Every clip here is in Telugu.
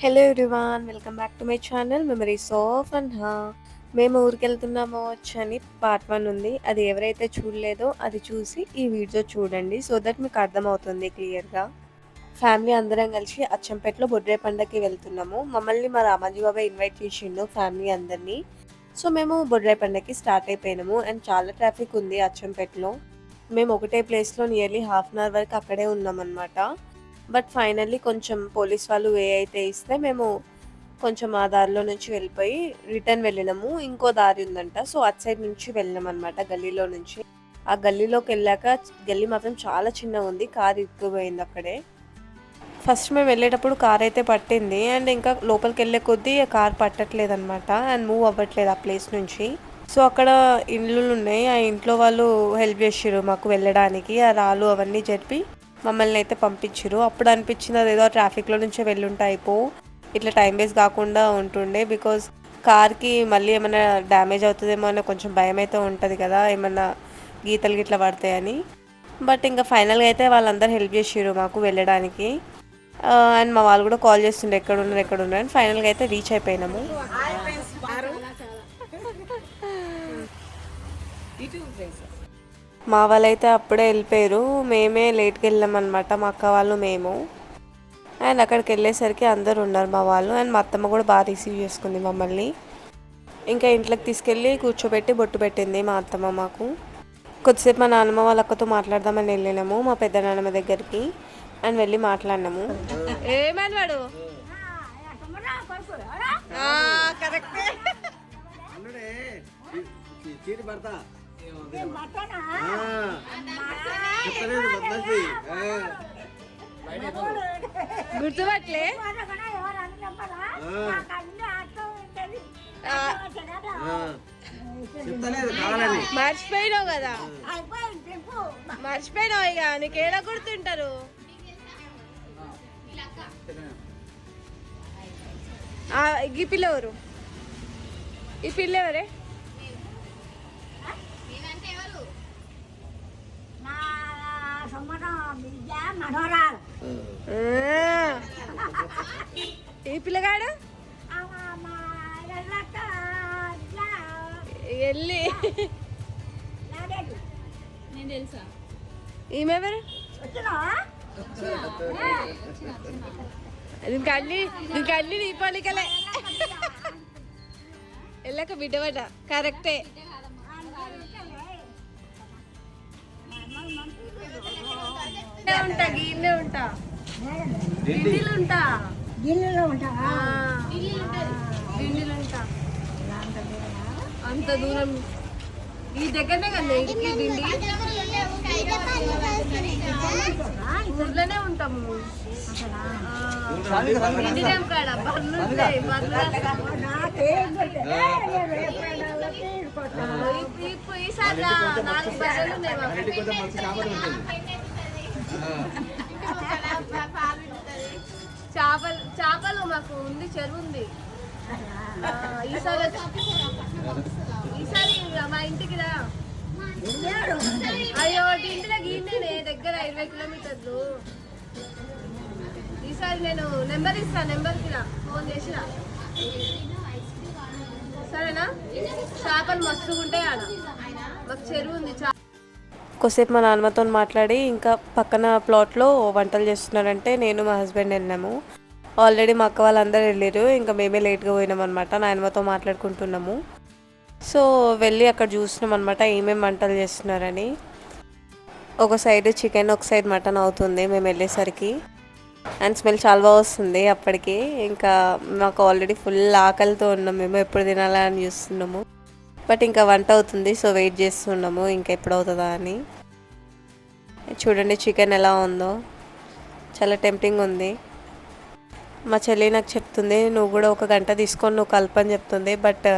Hello everyone, welcome back to my channel memories of Anha. మేము ఊరికెళ్తున్నామో వచ్చని పార్ట్ 1 ఉంది. అది ఎవరైతే చూడలేదో అది చూసి ఈ వీడియో చూడండి, సో దట్ మీకు అర్థమవుతుంది క్లియర్గా. ఫ్యామిలీ అందరం కలిసి అచ్చంపేటలో బొడ్రే పండగకి వెళ్తున్నాము. మమ్మల్ని మా రామాజీ బాబాయ్ ఇన్వైట్ చేసిండు ఫ్యామిలీ అందరినీ. సో మేము బొడ్రే పండగకి స్టార్ట్ అయిపోయినాము అండ్ చాలా ట్రాఫిక్ ఉంది అచ్చంపేటలో. మేము ఒకటే ప్లేస్లో నియర్లీ హాఫ్ అన్ అవర్ వరకు అక్కడే ఉన్నామన్నమాట. బట్ ఫైనల్లీ కొంచెం పోలీస్ వాళ్ళు వే అయితే ఇస్తే మేము కొంచెం ఆ దారిలో నుంచి వెళ్ళిపోయి రిటర్న్ వెళ్ళినాము. ఇంకో దారి ఉందంట, సో అటు సైడ్ నుంచి వెళ్ళినాం అనమాట గల్లీలో నుంచి. ఆ గల్లీలోకి వెళ్ళాక గల్లీ మాత్రం చాలా చిన్నగా ఉంది, కార్ ఇరుక్కుపోయింది అక్కడే. ఫస్ట్ మేము వెళ్ళేటప్పుడు కార్ అయితే పట్టింది అండ్ ఇంకా లోపలికి వెళ్ళే కొద్దీ కార్ పట్టట్లేదు అనమాట అండ్ మూవ్ అవ్వట్లేదు ఆ ప్లేస్ నుంచి. సో అక్కడ ఇండ్లు ఉన్నాయి, ఆ ఇంట్లో వాళ్ళు హెల్ప్ చేసారు మాకు వెళ్ళడానికి. ఆ రాళ్ళు అవన్నీ జరిపి మమ్మల్ని అయితే పంపించారు. అప్పుడు అనిపించింది అది ఏదో ట్రాఫిక్లో నుంచే వెళ్ళుంటే అయిపో, ఇట్లా టైం వేస్ట్ కాకుండా ఉంటుండే. బికాజ్ కార్కి మళ్ళీ ఏమైనా డ్యామేజ్ అవుతుందేమో అన్న కొంచెం భయం అయితే ఉంటుంది కదా, ఏమన్నా గీతలు గిట్లా పడతాయని. బట్ ఇంకా ఫైనల్గా అయితే వాళ్ళందరూ హెల్ప్ చేసారు మాకు వెళ్ళడానికి. అండ్ మా వాళ్ళు కూడా కాల్ చేస్తుండే ఎక్కడున్నారు అని. ఫైనల్గా అయితే రీచ్ అయిపోయినాము. మా వాళ్ళైతే అప్పుడే వెళ్ళిపోయారు, మేమే లేట్కి వెళ్ళామన్నమాట, మా అక్క వాళ్ళు మేము. అండ్ అక్కడికి వెళ్ళేసరికి అందరు ఉన్నారు మా వాళ్ళు. అండ్ మా అత్తమ్మ కూడా బాగా రిసీవ్ చేసుకుంది మమ్మల్ని. ఇంకా ఇంట్లోకి తీసుకెళ్ళి కూర్చోబెట్టి బొట్టు పెట్టింది మా అత్తమ్మ మాకు. కొద్దిసేపు మా నాన్నమ్మ వాళ్ళ అక్కతో మాట్లాడదామని వెళ్ళినాము మా పెద్ద నాన్నమ్మ దగ్గరికి. అండ్ వెళ్ళి మాట్లాడినాము. ఏమని వాడు కరెక్టే గుర్తుపట్లే. మర్చిపోయినావు కదా, మర్చిపోయినావు ఇక నీకేడా గుర్తుంటారు. ఈ పిల్ల ఎవరు, ఈ పిల్ల ఎవరే? ఈ పిల్లగాడు వెళ్ళి ఈమెవరు? ఇంకన్నీ నీ పలికలే. వెళ్ళక బిడ్డబడ్డ కరెక్టే. ఉంటా గిన్నె ఉంటా గిన్నెలు ఉంటా గిన్నెలు ఉంటా అంత దూరం ఈ దగ్గరనే కదా ఇంటికి దిండి. ఊర్లోనే ఉంటాము. కాడ బర్లు ఉంటాయి, ఈసారి 4 బర్రెలు ఉన్నాయి. చేపలు మాకు ఉంది, చెరువు ఉంది. ఈసారి మా ఇంటికి రా. అయ్యో ఇంటిలో గీనే దగ్గర 20 కిలోమీటర్లు. ఈసారి నేను నెంబర్ ఇస్తా, నెంబర్కి రా, ఫోన్ చేసిరా సరేనా? చేపలు మస్తుగా ఉంటాయి ఆడ, మాకు చెరువు ఉంది. కొద్దిసేపు మా నాన్నమ్మతో మాట్లాడి ఇంకా పక్కన ప్లాట్లో వంటలు చేస్తున్నారంటే నేను మా హస్బెండ్ వెళ్ళినాము. ఆల్రెడీ మా అక్క వాళ్ళందరూ వెళ్ళారు, ఇంకా మేమే లేట్గా పోయినాం అనమాట. నాయనమ్మతో మాట్లాడుకుంటున్నాము. సో వెళ్ళి అక్కడ చూసినాం అనమాట ఏమేమి వంటలు చేస్తున్నారని. ఒక సైడ్ చికెన్, ఒక సైడ్ మటన్ అవుతుంది మేము వెళ్ళేసరికి. అండ్ స్మెల్ చాలా బాగా వస్తుంది అప్పటికి. ఇంకా మాకు ఆల్రెడీ ఫుల్ ఆకలితో ఉన్నాం, మేము ఎప్పుడు తినాలా అని చూస్తున్నాము. బట్ ఇంకా వంట అవుతుంది, సో వెయిట్ చేస్తున్నాము ఇంకా ఎప్పుడు అవుతుందా అని. చూడండి చికెన్ ఎలా ఉందో, చాలా టెంప్టింగ్ ఉంది. మా చెల్లి నాకు చెప్తుంది నువ్వు కూడా 1 గంట తీసుకొని నువ్వు కలపని చెప్తుంది. బట్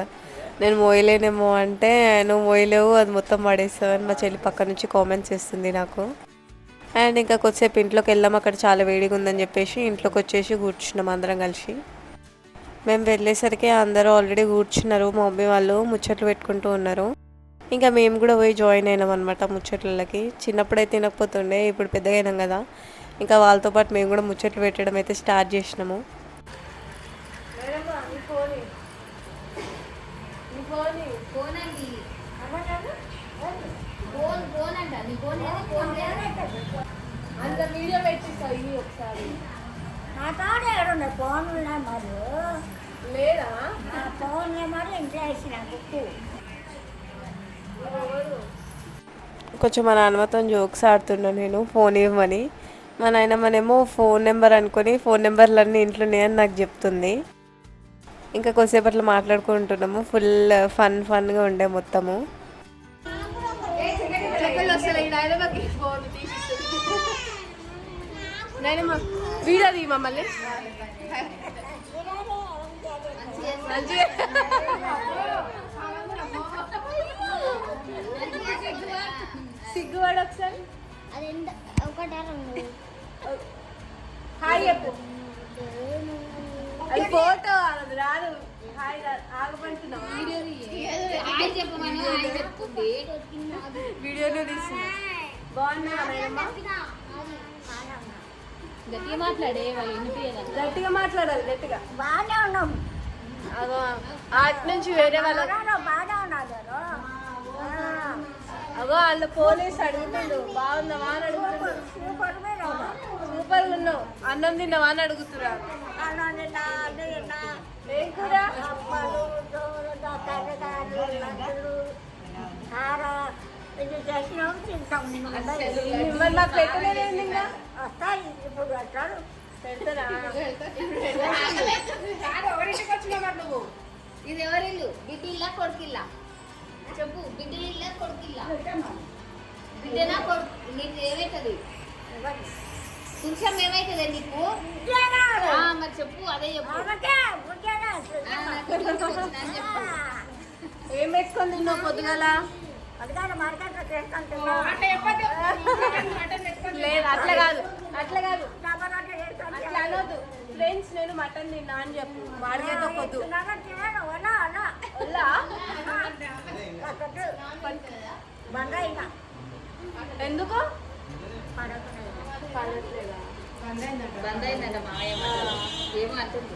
నేను మోయలేనేమో అంటే నువ్వు మోయలేవు, అది మొత్తం పడేస్తావు అని మా చెల్లి పక్క నుంచి కామెంట్స్ చేస్తుంది నాకు. అండ్ ఇంకా కొద్దిసేపు ఇంట్లోకి వెళ్ళాం, అక్కడ చాలా వేడిగా ఉందని చెప్పేసి ఇంట్లోకి వచ్చేసి కూర్చున్నాం అందరం కలిసి. మేము వెళ్ళేసరికి అందరూ ఆల్రెడీ కూర్చున్నారు, మా మమ్మీ వాళ్ళు ముచ్చట్లు పెట్టుకుంటూ ఉన్నారు. ఇంకా మేము కూడా పోయి జాయిన్ అయినాం అనమాట ముచ్చట్లకి. చిన్నప్పుడైతే తినకపోతుండే, ఇప్పుడు పెద్దగా అయినాం కదా, ఇంకా వాళ్ళతో పాటు మేము కూడా ముచ్చట్లు పెట్టడం అయితే స్టార్ట్ చేసినాము. అంత వీడియో పెట్టిస్తా ఇవి ఒకసారి. నా తాడు ఎవరున్నా ఫోన్ ఉన్నాయి మరి లేదా ఫోన్ మరి ఇంట్లో వేసిన బుక్కు. కొంచెం మా నాన్నమ్మతో జోక్స్ ఆడుతున్నా నేను, ఫోన్ ఇవ్వమని. మా నాయనమ్మనేమో ఫోన్ నెంబర్ అనుకొని ఫోన్ నెంబర్లన్నీ ఇంట్లోనే అని నాకు చెప్తుంది. ఇంకా కొద్దిసేపట్లో మాట్లాడుకుంటున్నాము. ఫుల్ ఫన్గా ఉండే మొత్తము. వీడియో తీ మమ్మల్ని. సిగ్గువాడు ఒకసారి హాయ్ చెప్పు. అది ఫోటో అది రాదు. హాయ్ ఆగమంటున్నాం. వీడియోలో తీసి బాగున్నా. గట్టిగా మాట్లాడే గట్టిగా మాట్లాడాలి. గట్టిగా బాగానే ఉన్నాం. అదో అటు నుంచి వేరే వాళ్ళ బాగా ఉన్నారు. అగో వాళ్ళ పోలీస్ అడుగుతుండు బాగున్నావా అని అడుగుతుండు. సూపర్ ఉన్నావు. అన్నం తిన్నావా అని అడుగుతున్నారు. ఏం కూర? మిమ్మల్ని నాకు పెట్టలేదు. ఇంకా వస్తాయి ఇప్పుడు వస్తాడు. పెడతారా? నువ్వు ఇది ఎవరిల్లు? బిడ్డిల్లా కొడుకిల్లా? చెప్పు. బిడ్డిల్లా కొడుకిల్లా? బిడ్డనా కొడుకు? నీకు ఏమైతుంది? పురుషం ఏమైతుంది నీకు? మరి చెప్పు. అదే చెప్పు. ఏం పెట్టుకొని తిన్నావు పొద్దుగల? లేదు అట్లా కాదు అట్లా అనొద్దు. ఫ్రెండ్స్ నేను మటన్ తిన్నా అని చెప్పు. మాడికాయతో పొద్దు ఎందుకు బందైందంట మాయమ్మ. ఏమో అంటుంది.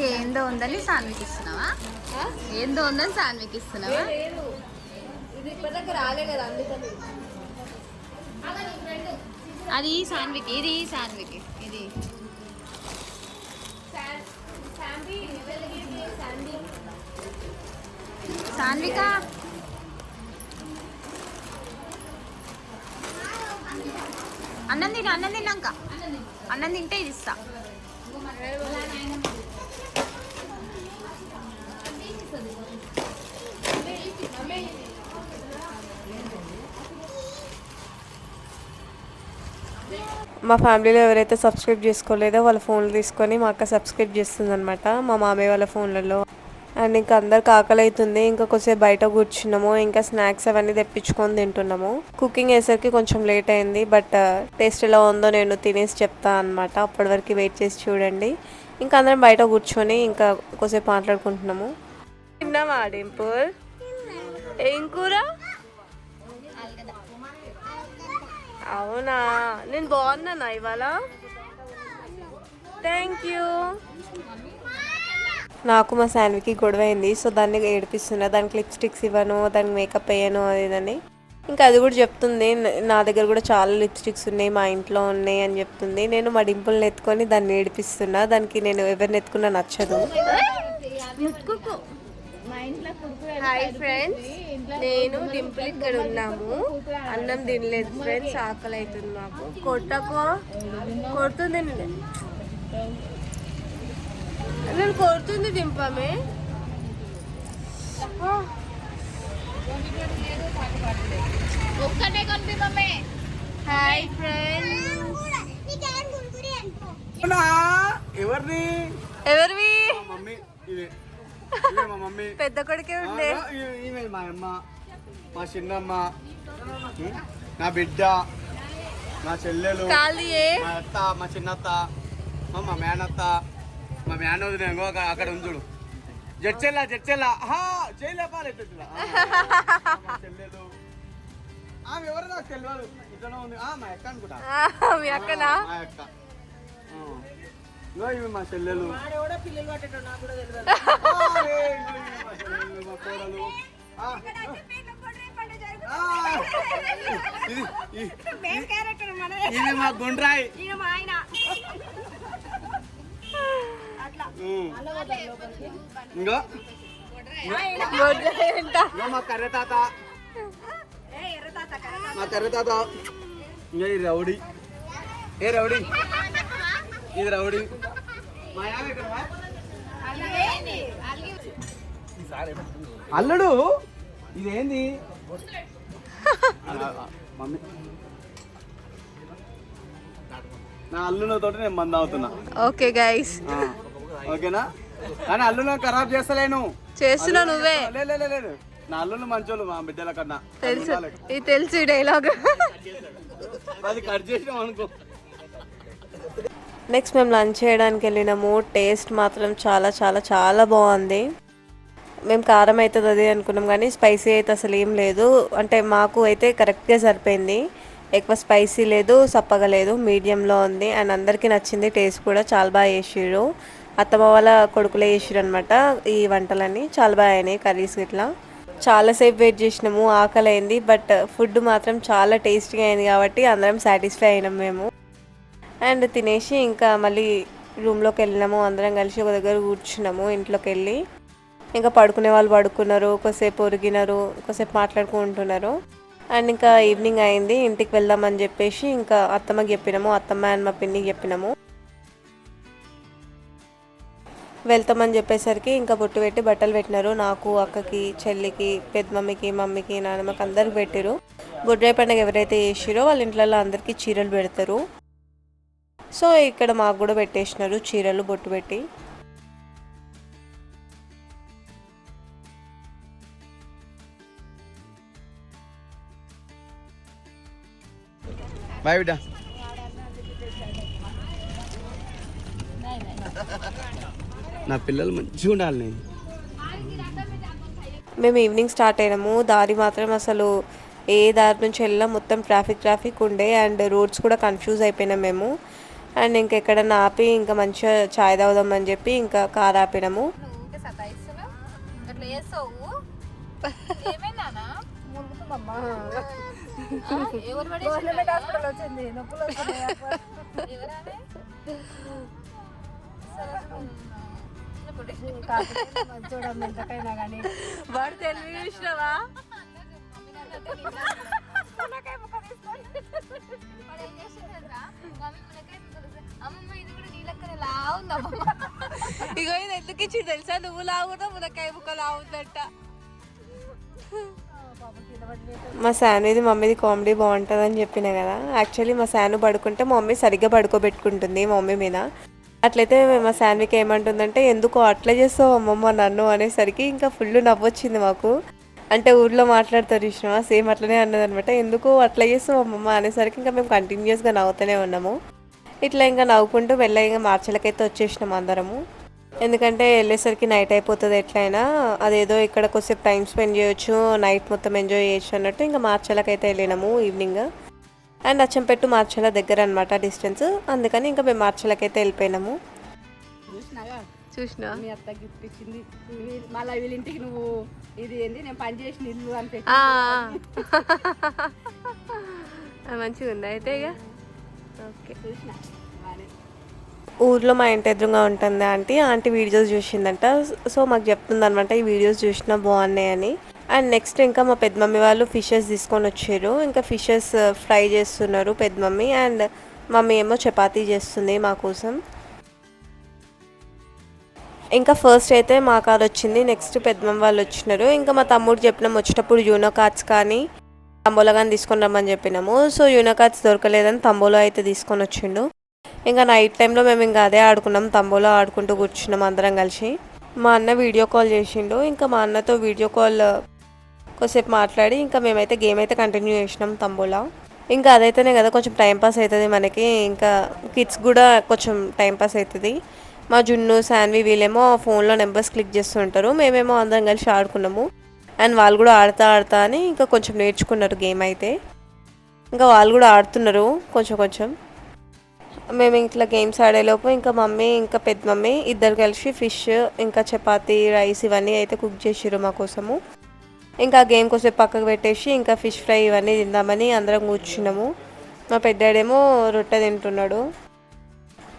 ఏందో ఉందని సాన్వికి ఇస్తున్నావా? ఏందో ఉందని సాన్వికి ఇస్తున్నావా? ఇది ఇప్పటిదాకా రాలే కదా అందుకని. అది సాన్వికి, ఇది సాన్వికి, ఇది సాన్విక. అన్నం తిన్నాక అన్నం తింటే ఇది ఇస్తా. మా ఫ్యామిలీలో ఎవరైతే సబ్స్క్రైబ్ చేసుకోలేదో వాళ్ళ ఫోన్లు తీసుకొని మా అక్క సబ్స్క్రైబ్ చేస్తుంది అనమాట మా మామయ్య వాళ్ళ ఫోన్లలో. అండ్ ఇంకా అందరికి ఆకలి అవుతుంది. ఇంకా కొద్దిసేపు బయట కూర్చున్నాము. ఇంకా స్నాక్స్ అవన్నీ తెప్పించుకొని తింటున్నాము. కుకింగ్ వేసరికి కొంచెం లేట్ అయింది. బట్ టేస్ట్ ఎలా ఉందో నేను తినేసి చెప్తా అనమాట. అప్పటి వరకు వెయిట్ చేసి చూడండి. ఇంకా అందరం బయట కూర్చొని ఇంకా కొద్దిసేపు మాట్లాడుకుంటున్నాము. తిన్నావా డింపుల్? ఏం కూర? అవునా, నేను బాగున్నానా ఇవాళ? Thank you. నాకు మా శాన్వికి గొడవ అయింది. సో దాన్ని ఏడిపిస్తున్నా. దానికి లిప్స్టిక్స్ ఇవ్వను, దానికి మేకప్ వేయను అది ఇదని. ఇంకా అది కూడా చెప్తుంది నా దగ్గర కూడా చాలా లిప్స్టిక్స్ ఉన్నాయి, మా ఇంట్లో ఉన్నాయి అని చెప్తుంది. నేను మా డింపుల్ని ఎత్తుకొని దాన్ని ఏడిపిస్తున్నా. దానికి నేను ఎవరిని ఎత్తుకున్నా నచ్చదు. హాయ్ ఫ్రెండ్స్, నేను డింపుల్ ఇక్కడ ఉన్నాము. అన్నం తినలేదు ఫ్రెండ్స్, ఆకలి అవుతుంది మాకు. కొడుతుంది నేను కొడుతుంది దింపమే. ఒక్కటే కొనిపిమ్మే. Hi friends. ఎవరివి? పెద్ద కొడుకే ఉండే. మా అమ్మ, మా చిన్నమ్మ, నా బిడ్డ. మా చెల్లెలు, కాలియే మా అత్త, మా చిన్నత్త, మా మేనత్త, మా మేనోది నేను అక్కడ ఉంచుడు. జడ్చెల్లా చేయలేపాలి మా చెల్లెలు. ఆమె ఎవరు నాకు తెలియదు, ఇట్లా ఉంది. మా అక్క అనుకుంటా. మీ అక్కనా? మా అక్క. ఇవి మా చెల్లెలు, మా కోడలు. ఇది మా గుండ్రాయి. ఇంకో మా కర్రె తాత, మా కర్రె తాత. ఇంకా ఈ రౌడీ, రౌడీ, ఇది రౌడీ. మా అల్లుడు ఇదేంది మమ్మీ? నా అల్లునతోటి నేను మంద అవుతున్నా. ఓకే గైస్, ఓకేనా? కానీ అల్లును ఖరాబ్ చేస్తలేను. చేస్తున్నా నువ్వే. లేదు, నా అల్లును మంచోళ్ళు మా బిడ్డల కన్నా. తెలుసు, ఇది తెలుసు డైలాగ్. అది కట్ చేసినాం అనుకో. నెక్స్ట్ మేము లంచ్ చేయడానికి వెళ్ళినాము. టేస్ట్ మాత్రం చాలా చాలా చాలా బాగుంది. మేము కారం అవుతుంది అది అనుకున్నాం కానీ స్పైసీ అయితే అసలు ఏం లేదు. అంటే మాకు అయితే కరెక్ట్గా సరిపోయింది. ఎక్కువ స్పైసీ లేదు, సప్పగా లేదు, మీడియంలో ఉంది. అండ్ అందరికీ నచ్చింది. టేస్ట్ కూడా చాలా బాగా చేసిర్రు. అత్తమ్మ వాళ్ళ కొడుకులే చేసిర్రు అనమాట ఈ వంటలన్నీ. చాలా బాగా అయినాయి కర్రీస్ ఇట్లా. చాలాసేపు వెయిట్ చేసినాము, ఆకలి అయింది. బట్ ఫుడ్ మాత్రం చాలా టేస్టీగా అయింది కాబట్టి అందరం సాటిస్ఫై అయినాం మేము. అండ్ తినేసి ఇంకా మళ్ళీ రూమ్లోకి వెళ్ళినాము. అందరం కలిసి ఒక దగ్గర కూర్చున్నాము. ఇంట్లోకి వెళ్ళి ఇంకా పడుకునే వాళ్ళు పడుకున్నారు, కొద్దిసేపు ఒరిగినారు, కొద్దిసేపు మాట్లాడుకుంటున్నారు. అండ్ ఇంకా ఈవినింగ్ అయింది, ఇంటికి వెళ్దామని చెప్పేసి ఇంకా అత్తమ్మకి చెప్పినాము. అత్తమ్మ అండ్ మా పిన్నికి చెప్పినాము. వెళ్తామని చెప్పేసరికి ఇంకా బొట్టు పెట్టి బట్టలు పెట్టినారు. నాకు, అక్కకి, చెల్లికి, పెద్ద మమ్మీకి, మమ్మీకి, నాన్నమ్మకి అందరికి పెట్టారు. బొడ్రాయి పండుగ ఎవరైతే చేసిరో వాళ్ళ ఇంట్లో అందరికీ చీరలు పెడతారు. సో ఇక్కడ మాకు కూడా పెట్టేసినారు చీరలు బొట్టు పెట్టి. బాయ్ బిడ్డ. నా పిల్లలు మంచిగా ఉండాలి. మేము ఈవినింగ్ స్టార్ట్ అయినాము. దారి మాత్రం అసలు ఏ దారి నుంచి వెళ్ళినా మొత్తం ట్రాఫిక్ ఉండే. అండ్ రోడ్స్ కూడా కన్ఫ్యూజ్ అయిపోయినాం మేము. అండ్ ఇంకెక్కడన్నా ఆపి ఇంకా మంచిగా చాయ్ తాగుదాం అని చెప్పి ఇంకా కార్ ఆపినాము. వాడు తెలివి చూసినావా? ఇగో ఇది ఎందుకు ఇచ్చి తెలుసా? నువ్వు లాగుతా మునక్కాయ ముక్క లాగుందంట. మా శానుది మమ్మీది కామెడీ బాగుంటుంది అని చెప్పిన కదా. యాక్చువల్లీ మా శాను పడుకుంటే మా మమ్మీ సరిగ్గా పడుకోబెట్టుకుంటుంది మా మమ్మీ మీద. అట్లయితే మా శాన్వికి ఏమంటుందంటే, ఎందుకో అట్లా చేస్తావు అమ్మమ్మ నన్ను అనేసరికి ఇంకా ఫుల్ నవ్వొచ్చింది మాకు. అంటే ఊర్లో మాట్లాడతారు ఇష్టమా, సేమ్ అట్లనే అన్నదనమాట. ఎందుకో అట్లా చేస్తావు అమ్మమ్మ అనేసరికి ఇంకా మేము కంటిన్యూస్గా నవ్వుతూనే ఉన్నాము. ఇట్లా ఇంకా నవ్వుకుంటూ మెల్లగా మార్చలకైతే వచ్చేసినాము అందరము. ఎందుకంటే వెళ్ళేసరికి నైట్ అయిపోతుంది ఎట్లయినా. అదేదో ఇక్కడ కొద్దిసేపు టైం స్పెండ్ చేయొచ్చు, నైట్ మొత్తం ఎంజాయ్ చేయొచ్చు అన్నట్టు ఇంకా మార్చలకైతే వెళ్ళినాము ఈవినింగ్. అండ్ అచ్చంపెట్టు మార్చల దగ్గర అనమాట డిస్టెన్స్. అందుకని ఇంకా మేము మార్చలకైతే వెళ్ళిపోయినాము. చూసినా మీ అత్త గిఫ్ట్ ఇచ్చింది. మళ్ళీ వీళ్ళింటికి నువ్వు ఇది ఏంది నేను పని చేసిన ఇల్లు అని మంచిగా ఉంది అయితే. ఇక ఓకే, చూసిన ఊర్లో మా ఇంటి ఎదురుగా ఉంటుంది ఆంటీ వీడియోస్ చూసిందంట. సో మాకు చెప్తుంది అనమాట ఈ వీడియోస్ చూసినా బాగున్నాయి అని. అండ్ నెక్స్ట్ ఇంకా మా పెద్ద మమ్మీ వాళ్ళు ఫిషెస్ తీసుకొని వచ్చారు. ఇంకా ఫిషెస్ ఫ్రై చేస్తున్నారు పెద్ద మమ్మీ. అండ్ మమ్మీ ఏమో చపాతీ చేస్తుంది మా కోసం. ఇంకా ఫస్ట్ అయితే మా కార్ వచ్చింది, నెక్స్ట్ పెద్ద మమ్మీ వాళ్ళు వచ్చినారు. ఇంకా మా తమ్ముడు చెప్పినాము వచ్చేటప్పుడు యూనో కార్డ్స్ కానీ తంబోలా కానీ తీసుకొని రమ్మని చెప్పినాము. సో యూనో కార్డ్స్ దొరకలేదని తంబోలా అయితే తీసుకొని వచ్చిండు. ఇంకా నైట్ టైంలో మేము ఇంకా అదే ఆడుకున్నాం, తంబోలా ఆడుకుంటూ కూర్చున్నాం అందరం కలిసి. మా అన్న వీడియో కాల్ చేసిండు. ఇంకా మా అన్నతో వీడియో కాల్ కొద్దిసేపు మాట్లాడి ఇంకా మేమైతే గేమ్ అయితే కంటిన్యూ చేసినాం తంబోలా. ఇంకా అదైతేనే కదా కొంచెం టైం పాస్ అవుతుంది మనకి. ఇంకా కిడ్స్ కూడా కొంచెం టైం పాస్ అవుతుంది. మా జున్ను శాన్వి వీళ్ళేమో ఫోన్లో నెంబర్స్ క్లిక్ చేస్తూ ఉంటారు, మేమేమో అందరం కలిసి ఆడుకున్నాము. అండ్ వాళ్ళు కూడా ఆడుతా ఆడుతా అని ఇంకా కొంచెం నేర్చుకున్నారు గేమ్ అయితే. ఇంకా వాళ్ళు కూడా ఆడుతున్నారు కొంచెం కొంచెం. మేము ఇట్లా గేమ్స్ ఆడేలోపు ఇంకా మమ్మీ ఇంకా పెద్ద మమ్మీ ఇద్దరు కలిసి ఫిష్ ఇంకా చపాతీ రైస్ ఇవన్నీ అయితే కుక్ చేసిర్రు మా కోసము. ఇంకా గేమ్ కోసం పక్కకు పెట్టేసి ఇంకా ఫిష్ ఫ్రై ఇవన్నీ తిందామని అందరం కూర్చున్నాము. మా పెద్దాడేమో రొట్టె తింటున్నాడు.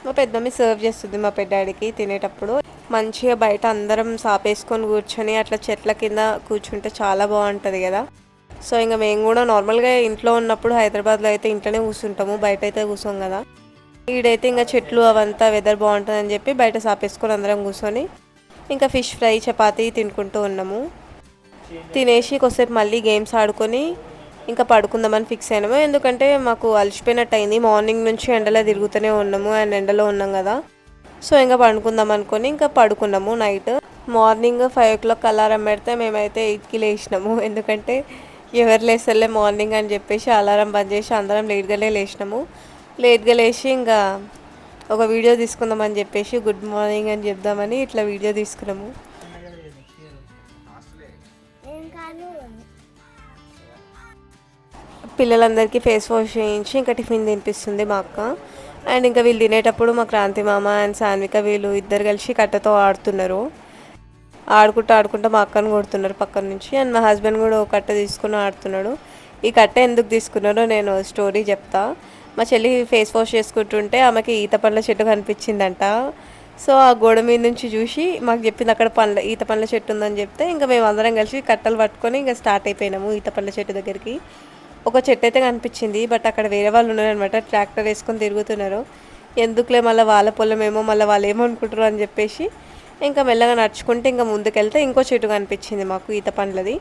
మా పెద్దమ్మ సర్వ్ చేస్తుంది మా పెద్దాడికి తినేటప్పుడు. మంచిగా బయట అందరం సాపేసుకొని కూర్చొని అట్లా చెట్ల కింద కూర్చుంటే చాలా బాగుంటుంది కదా. సో ఇంకా మేము కూడా నార్మల్గా ఇంట్లో ఉన్నప్పుడు హైదరాబాద్లో అయితే ఇంట్లోనే కూర్చుంటాము, బయట అయితే కూర్చోం కదా. ఈడైతే ఇంకా చెట్లు అవంతా వెదర్ బాగుంటుందని చెప్పి బయట సాపేసుకొని అందరం కూర్చొని ఇంకా ఫిష్ ఫ్రై చపాతీ తినుకుంటూ ఉన్నాము. తినేసి కొద్దిసేపు మళ్ళీ గేమ్స్ ఆడుకొని ఇంకా పడుకుందామని ఫిక్స్ అయినాము. ఎందుకంటే మాకు అలసిపోయినట్టు అయింది, మార్నింగ్ నుంచి ఎండలో తిరుగుతూనే ఉన్నాము అండ్ ఎండలో ఉన్నాం కదా. సో ఇంకా పండుకుందాం అనుకొని ఇంకా పడుకున్నాము. నైట్ మార్నింగ్ 5 o'clock అలారం పెడితే మేమైతే 8కి లేచినాము. ఎందుకంటే ఎవరు లేసలే మార్నింగ్ అని చెప్పేసి అలారం బంద్ చేసి అందరం లేట్గానే లేచినాము. లేట్గా లేచి ఇంకా ఒక వీడియో తీసుకుందామని చెప్పేసి గుడ్ మార్నింగ్ అని చెప్దామని ఇట్లా వీడియో తీసుకున్నాము. పిల్లలందరికీ ఫేస్ వాష్ చేయించి ఇంకా టిఫిన్ తినిపిస్తుంది మా అక్క. అండ్ ఇంకా వీళ్ళు తినేటప్పుడు మా క్రాంతి మామ అండ్ సాన్విక వీళ్ళు ఇద్దరు కలిసి కట్టెతో ఆడుతున్నారు. ఆడుకుంటూ మా అక్కను కొడుతున్నారు పక్కన నుంచి. అండ్ మా హస్బెండ్ కూడా ఒక కట్టె తీసుకుని ఆడుతున్నాడు. ఈ కట్టె ఎందుకు తీసుకున్నారో నేను స్టోరీ చెప్తా. మా చెల్లి ఫేస్ వాష్ చేసుకుంటుంటే ఆమెకి ఈత పండ్ల చెట్టు కనిపించిందంట. సో ఆ గోడ మీద నుంచి చూసి మాకు చెప్పింది అక్కడ ఈత పండ్ల చెట్టు ఉందని చెప్తే ఇంకా మేము అందరం కలిసి కట్టెలు పట్టుకొని ఇంకా స్టార్ట్ అయిపోయినాము ఈత పండ్ల చెట్టు దగ్గరికి. ఒక చెట్టు అయితే కనిపించింది, బట్ అక్కడ వేరే వాళ్ళు ఉన్నారనమాట, ట్రాక్టర్ వేసుకొని తిరుగుతున్నారు. ఎందుకులే మళ్ళీ వాళ్ళ పొలమేమో మళ్ళీ వాళ్ళు ఏమనుకుంటారు అని చెప్పేసి ఇంకా మెల్లగా నడుచుకుంటే ఇంకా ముందుకెళ్తే ఇంకో చెట్టు కనిపించింది మాకు ఈత పండ్లది.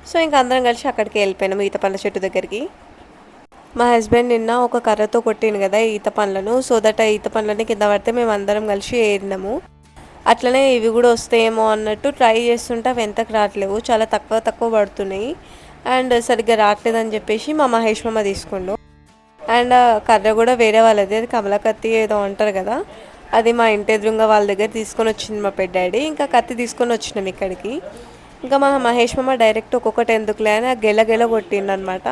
సో ఇంకా అందరం కలిసి అక్కడికి వెళ్ళిపోయినాము ఈత పండ్ల చెట్టు దగ్గరికి. మా హస్బెండ్ నిన్న ఒక కర్రతో కొట్టిండు కదా ఈత పండ్లను, సో దట్ ఆ ఈత పండ్లని కింద పడితే మేము అందరం కలిసి ఏరినాము. అట్లనే ఇవి కూడా వస్తాయేమో అన్నట్టు ట్రై చేస్తుంటే అవి ఎంతకు రావట్లేవు, చాలా తక్కువ పడుతున్నాయి. అండ్ సరిగ్గా రావట్లేదని చెప్పేసి మా మహేష్ మామ తీసుకుండు. అండ్ కర్ర కూడా వేరే వాళ్ళది, అది కమలకత్తి ఏదో అంటారు కదా, అది మా ఇంటి ఎదురుగా వాళ్ళ దగ్గర తీసుకొని వచ్చింది మా పెద్దాడి. ఇంకా కత్తి తీసుకొని వచ్చినాం ఇక్కడికి. ఇంకా మా మహేష్ మామ డైరెక్ట్ ఒక్కొక్కటి ఎందుకులే అని ఆ గెల కొట్టిండు అనమాట.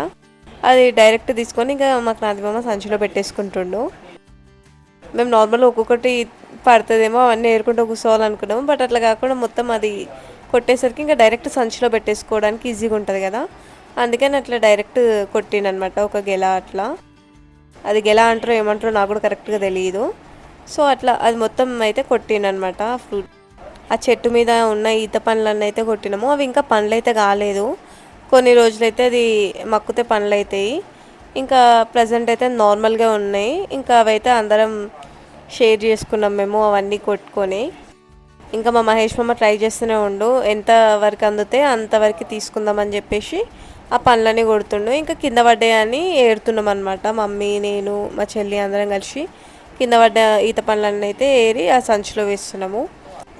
అది డైరెక్ట్ తీసుకొని ఇంకా మాకు నాది మామ సంచిలో పెట్టేసుకుంటుండు. మేము నార్మల్గా ఒక్కొక్కటి పడుతుందేమో అవన్నీ ఏరుకుంటూ కూర్చోవాలనుకున్నాము, బట్ అట్లా కాకుండా మొత్తం అది కొట్టేసరికి ఇంకా డైరెక్ట్ సంచిలో పెట్టేసుకోవడానికి ఈజీగా ఉంటుంది కదా, అందుకని అట్లా డైరెక్ట్ కొట్టిండనమాట ఒక గెల. అట్లా అది గెల అంటారో ఏమంటారో నాకు కూడా కరెక్ట్గా తెలియదు. సో అట్లా అది మొత్తం అయితే కొట్టిండనమాట ఫ్రూట్. ఆ చెట్టు మీద ఉన్న ఈత పండ్లన్నీ అయితే కొట్టినాము. అవి ఇంకా పండ్లు అయితే కాలేదు, కొన్ని రోజులైతే అది మక్కుతే పండ్లు అవుతాయి. ఇంకా ప్రజెంట్ అయితే నార్మల్గా ఉన్నాయి. ఇంకా అవైతే అందరం షేర్ చేసుకున్నాం మేము అవన్నీ కొట్టుకొని. ఇంకా మా మహేష్ మామ ట్రై చేస్తూనే ఉండు, ఎంత వరకు అందితే అంతవరకు తీసుకుందామని చెప్పేసి ఆ పండ్లని కొడుతుండు. ఇంకా కింద పడ్డాయని ఏరుతున్నాం అనమాట, మమ్మీ నేను మా చెల్లి అందరం కలిసి కింద పడ్డ ఈత పండ్లన్నీ అయితే ఏరి ఆ సంచిలో వేస్తున్నాము.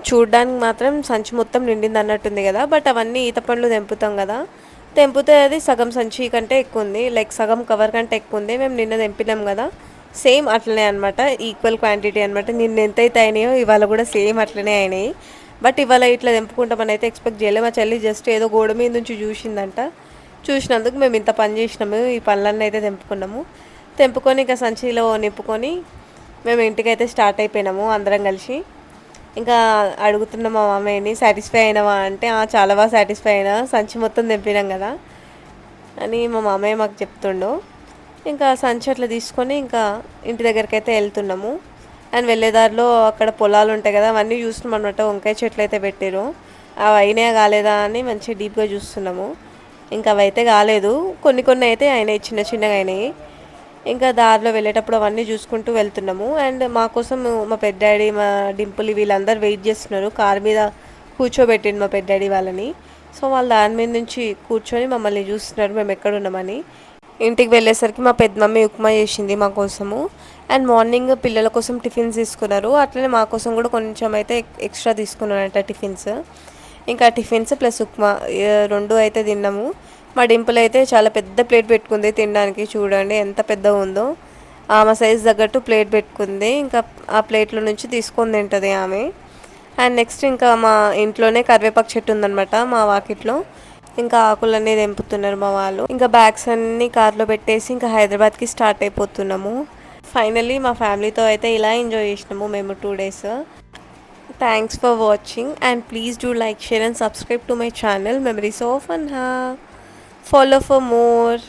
చూడ్డానికి మాత్రం సంచి మొత్తం నిండింది అన్నట్టుంది కదా, బట్ అవన్నీ ఈత పండ్లు తెంపుతాం కదా, తెంపితే అది సగం సంచి కంటే ఎక్కువ ఉంది, లైక్ సగం కవర్ కంటే ఎక్కువ ఉంది. మేము నిన్న తెంపినాం కదా, సేమ్ అట్లనే అనమాట, ఈక్వల్ క్వాంటిటీ అనమాట. నిన్న ఎంతైతే అయినాయో ఇవాళ కూడా సేమ్ అట్లనే అయినాయి. బట్ ఇవాళ ఇట్లా తెంపుకుంటామని అయితే ఎక్స్పెక్ట్ చేయలేదు. మా చెల్లి జస్ట్ ఏదో గోడ మీద నుంచి చూసిందంట, చూసినందుకు మేము ఇంత పని చేసినాము, ఈ పనులన్నీ అయితే తెంపుకొని ఇంకా సంచిలో నింపుకొని మేము ఇంటికైతే స్టార్ట్ అయిపోయినాము అందరం కలిసి. ఇంకా అడుగుతున్న మా మామయ్యని సాటిస్ఫై అయినావా అంటే చాలా బాగా సాటిస్ఫై అయినా, సంచి మొత్తం తెంపినాం కదా అని మా మామయ్య మాకు చెప్తుండు. ఇంకా సంచి అట్లా తీసుకొని ఇంకా ఇంటి దగ్గరికి అయితే వెళ్తున్నాము. అండ్ వెళ్ళేదారిలో అక్కడ పొలాలు ఉంటాయి కదా, అవన్నీ చూస్తున్నాం అనమాట. వంకాయ చెట్లు అయితే పెట్టారు, అవి అయినాయా కాలేదా అని మంచిగా డీప్గా చూస్తున్నాము. ఇంకా అవి అయితే కాలేదు, కొన్ని అయితే అయినాయి, చిన్నగా అయినాయి. ఇంకా దారిలో వెళ్ళేటప్పుడు అవన్నీ చూసుకుంటూ వెళ్తున్నాము. అండ్ మా కోసం మా పెద్దాడి మా డింపుల్ వీళ్ళందరూ వెయిట్ చేస్తున్నారు. కారు మీద కూర్చోబెట్టిండు మా పెద్దాడి వాళ్ళని. సో వాళ్ళు దాని మీద నుంచి కూర్చొని మమ్మల్ని చూస్తున్నారు మేము ఎక్కడ ఉన్నామని. ఇంటికి వెళ్ళేసరికి మా పెద్ద మమ్మీ ఉప్మా చేసింది మా కోసము. అండ్ మార్నింగ్ పిల్లల కోసం టిఫిన్స్ తీసుకున్నారు, అట్లనే మా కోసం కూడా కొంచెం అయితే ఎక్స్ట్రా తీసుకున్నారంట టిఫిన్స్. ఇంకా టిఫిన్స్ ప్లస్ ఉప్మా రెండు అయితే తిన్నాము. మా డింపుల్ అయితే చాలా పెద్ద ప్లేట్ పెట్టుకుంది తినడానికి. చూడండి ఎంత పెద్దగా ఉందో. ఆమె సైజ్ తగ్గట్టు ప్లేట్ పెట్టుకుంది. ఇంకా ఆ ప్లేట్లో నుంచి తీసుకొని తింటుంది ఆమె. అండ్ నెక్స్ట్ ఇంకా మా ఇంట్లోనే కరివేపాకు చెట్టు ఉందనమాట మా వాకిట్లో. ఇంకా ఆకులన్నీ తెంపుతున్నారు మా వాళ్ళు. ఇంకా బ్యాగ్స్ అన్నీ కార్లో పెట్టేసి ఇంకా హైదరాబాద్కి స్టార్ట్ అయిపోతున్నాము. ఫైనల్లీ మా ఫ్యామిలీతో అయితే ఇలా ఎంజాయ్ చేసినాము మేము 2 days. Thanks for watching and please do like, share and subscribe to my channel Memories of Anha. Follow for more.